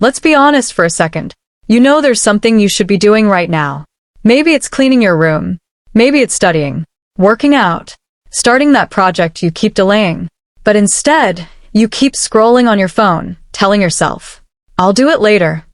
Let's be honest for a second. You know there's something you should be doing right now. Maybe it's cleaning your room. Maybe it's studying, working out, starting that project you keep delaying. But instead, you keep scrolling on your phone, telling yourself, I'll do it later.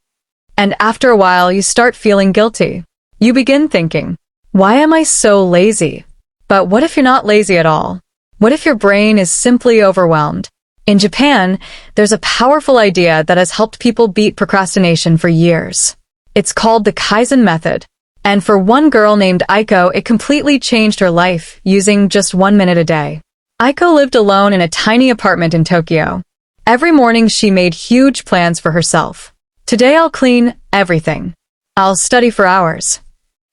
And after a while, you start feeling guilty. You begin thinking, why am I so lazy? But what if you're not lazy at all? What if your brain is simply overwhelmed? In Japan, there's a powerful idea that has helped people beat procrastination for years. It's called the Kaizen method. And for one girl named Aiko, it completely changed her life using just 1 minute a day. Aiko lived alone in a tiny apartment in Tokyo. Every morning she made huge plans for herself. Today I'll clean everything. I'll study for hours.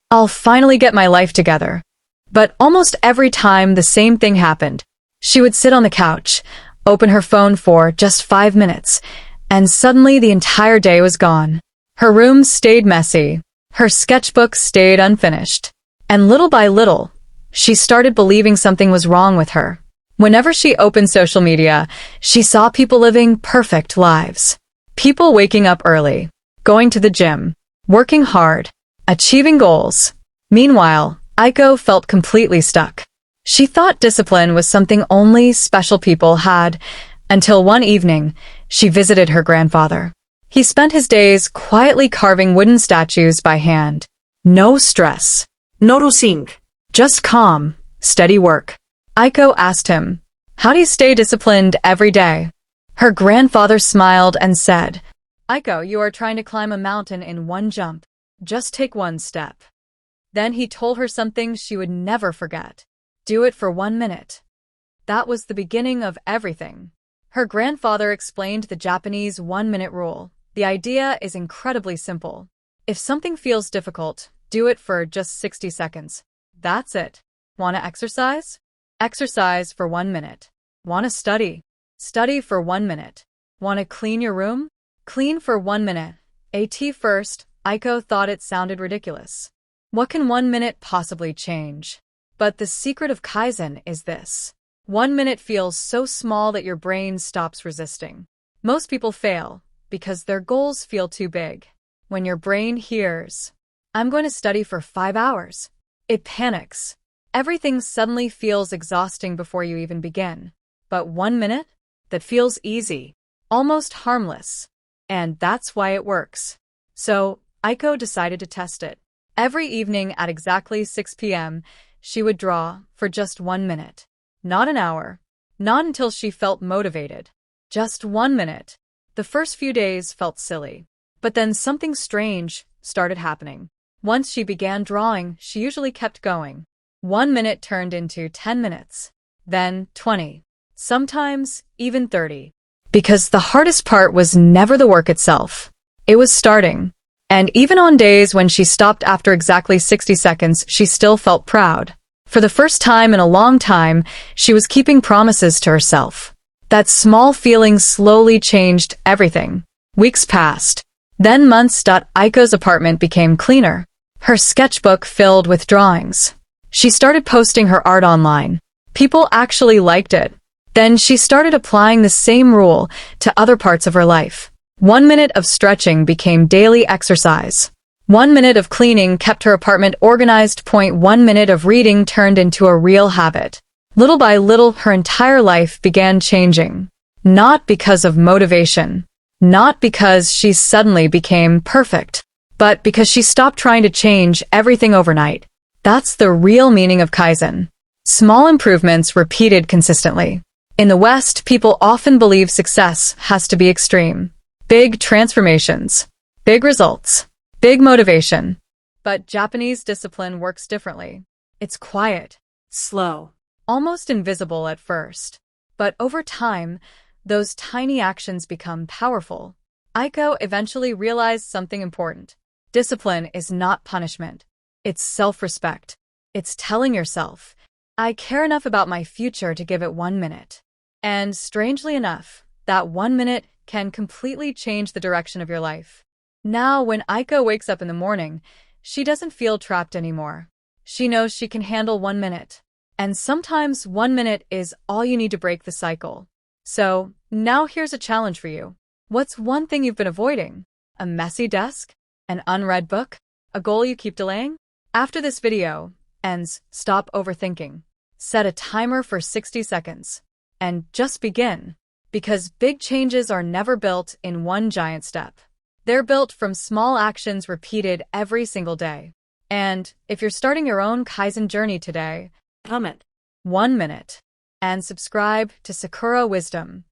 I'll finally get my life together. But almost every time the same thing happened. She would sit on the couch, open her phone for just 5 minutes, and suddenly the entire day was gone. Her room stayed messy. Her sketchbook stayed unfinished. And little by little, she started believing something was wrong with her. Whenever she opened social media, she saw people living perfect lives. People waking up early, going to the gym, working hard, achieving goals. Meanwhile, Aiko felt completely stuck. She thought discipline was something only special people had, until one evening, she visited her grandfather. He spent his days quietly carving wooden statues by hand. No stress. No rushing. Just calm, steady work. Aiko asked him, how do you stay disciplined every day? Her grandfather smiled and said, Aiko, you are trying to climb a mountain in one jump. Just take one step. Then he told her something she would never forget. Do it for 1 minute. That was the beginning of everything. Her grandfather explained the Japanese 1-minute rule. The idea is incredibly simple. If something feels difficult, do it for just 60 seconds. That's it. Want to exercise? Exercise for 1 minute. Want to study? Study for 1 minute. Want to clean your room? Clean for 1 minute. At first, Aiko thought it sounded ridiculous. What can 1 minute possibly change? But the secret of Kaizen is this. 1 minute feels so small that your brain stops resisting. Most people fail because their goals feel too big. When your brain hears, I'm going to study for 5 hours, it panics. Everything suddenly feels exhausting before you even begin. But 1 minute? That feels easy, almost harmless. And that's why it works. So, Aiko decided to test it. Every evening at exactly 6 p.m., she would draw for just 1 minute. Not an hour. Not until she felt motivated. Just 1 minute. The first few days felt silly. But then something strange started happening. Once she began drawing, she usually kept going. 1 minute turned into 10 minutes. Then 20. Sometimes even 30. Because the hardest part was never the work itself. It was starting. And even on days when she stopped after exactly 60 seconds, she still felt proud. For the first time in a long time, she was keeping promises to herself. That small feeling slowly changed everything. Weeks passed. Then months. Aiko's apartment became cleaner. Her sketchbook filled with drawings. She started posting her art online. People actually liked it. Then she started applying the same rule to other parts of her life. 1 minute of stretching became daily exercise. 1 minute of cleaning kept her apartment organized. 1 minute of reading turned into a real habit. Little by little, her entire life began changing. Not because of motivation. Not because she suddenly became perfect. But because she stopped trying to change everything overnight. That's the real meaning of Kaizen. Small improvements repeated consistently. In the West, people often believe success has to be extreme. Big transformations. Big results. Big motivation. But Japanese discipline works differently. It's quiet, slow, almost invisible at first. But over time, those tiny actions become powerful. Aiko eventually realized something important. Discipline is not punishment. It's self-respect. It's telling yourself, I care enough about my future to give it 1 minute. And strangely enough, that 1 minute can completely change the direction of your life. Now, when Aiko wakes up in the morning, she doesn't feel trapped anymore. She knows she can handle 1 minute. And sometimes 1 minute is all you need to break the cycle. So, now here's a challenge for you. What's one thing you've been avoiding? A messy desk? An unread book? A goal you keep delaying? After this video ends, stop overthinking. Set a timer for 60 seconds. And just begin. Because big changes are never built in one giant step. They're built from small actions repeated every single day. And if you're starting your own Kaizen journey today, comment 1 minute and subscribe to Sakura Wisdom.